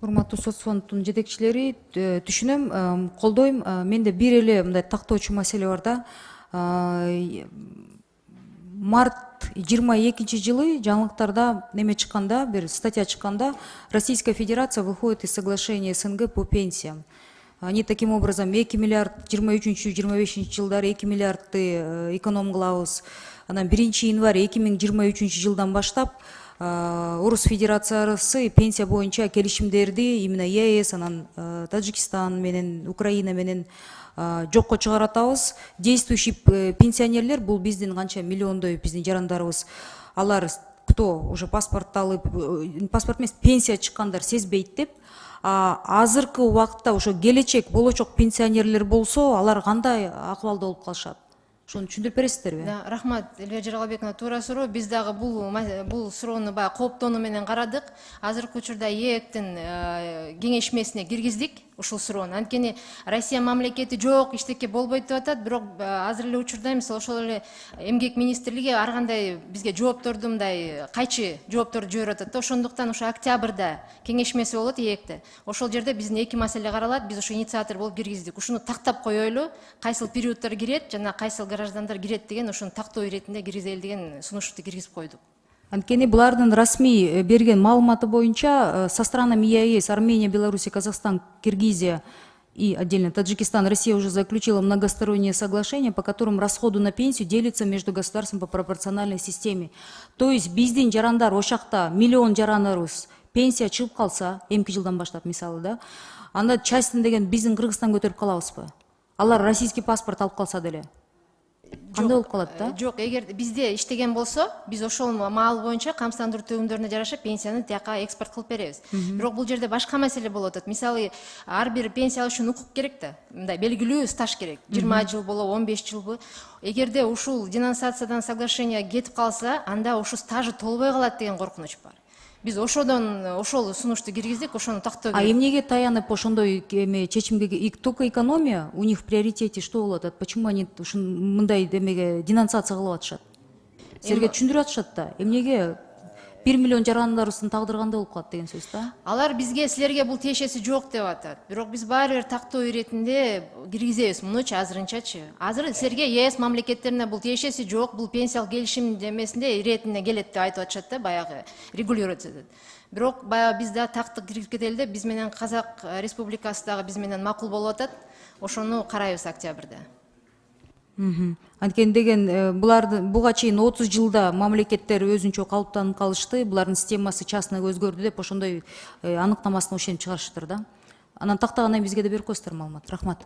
Урматтуу сот фондунун жетекчилери, түшүнөм, колдойм. Менде бир эле мындай тактоочу маселе бар да. Март 22-жылы жаңылыктарда неме чыкканда, бир статья чыкканда, Российская Федерация выходит из соглашения СНГ по пенсиям. Они таким образом 2 миллиард 23-25 жылдары 2 миллиардты эконом кылабыз. Анан 1-январь 2023 жылдан баштап Орус Федерациясы пенсия боюнча келишимдерди именно ЕС, анан Таджикистан менен, Украина менен жокко чыгаратабыз. Действующий пенсионерлер, бул биздин канча миллиондой биздин жарандарыбыз, алар кто уже паспорт алып, паспорт эмес, пенсия чыккандар сезбейт деп. Азыркы убакытта ошо келечек болочок пенсионерлер болсо, алар кандай акыбалда болуп калышат? Ошону түшүндүрүп бересиздерби? Рахмат, Эльвира Жаргалбековна, туура суроо. Биз дагы бул суроону баягы кооптонуу менен карадык. Азыркы учурда ЕЭКтин кеңешмесине киргиздик ушул суроону. Анткени Россия мамлекети жок, иштекке болбойт деп атат, бирок азыр эле учурда мисалы ошол эле эмгек министрлиги ар кандай бизге жоопторду мындай кайчы жоопторду жиберип атат да. Ошондуктан ошо октябрда кеңешмеси болот ЕЭКте. Ошол жерде биздин эки маселе каралат. Биз ошо инициатор болуп киргиздик. Ушуну тактап коелу, кайсыл периодтор кирет жана кайсыл граждандар кирет деген ошону тактоо иретинде киргизели деген сунушту киргизип койдук. Анткени булардын расмий берген маалыматы боюнча со странами ЕАЭС, Армения, Беларусь, Казахстан, Киргизия и отдельно Таджикистан, Россия уже заключила многостороннее соглашение, по которым расходы на пенсию делятся между государством по пропорциональной системе. То есть биздин жарандар ошакта миллион жарандарыбыз пенсия чыгып калса, эмки жылдан баштап мисалы да, анда частин деген биздин Кыргызстан көтөрүп калабызбы? Алар российский паспорт алып калса деле кандай болуп калат да? Жок, эгер бизде иштеген болсо, биз ошол маал боюнча камсыздандыруу төлөмдөрүнө жараша пенсияны тияка экспорт кылып беребиз. Бирок бул жерде башка маселе болуп атат. Мисалы, ар бир пенсия алыш үчүн укук керек да. Мындай белгилүү стаж керек. 20 жыл болобу, 15 жылбы. Эгерде ушул денонсациядан соглашение кетип калса, анда ушул стажы толбой калат деген коркунуч бар. Биз ошол сунушту киргиздик, ошону тактоо керек. Эмнеге таянып ошондой чечимге только экономия у них в приоритете что болот? Почему они мындай демеге денонсация кылып атышат? Силерге түшүндүрүп атышат да. Эмнеге 1 миллион жарандарыбыздын тагдыры кандай болуп калат деген сөз да? Алар бизге силерге бул тиешеси жок деп атат. Бирок биз баары бир тактоо иретинде киргизебиз мунучу азырынчачы. Азыр силерге ЕС мамлекеттерине бул тиешеси жок, бул пенсиялык келишим демесинде иретине келет деп айтып атышат да, баягы регулировать етет. Бирок баягы биз да тактык кирип кетели деп, биз менен Казак Республикасы дагы биз менен макул болуп атат. Ошону карайбыз октябрда. Анткени деген буга чейин 30 жылда мамлекеттер өзүнчө калыптанып калышты, булардын системасы частныйга өзгөрдү деп ошондой аныктамасын ошентип чыгарышыптыр да. Анан тактагандан кийин бизге да берип коесуздар маалымат. Рахмат.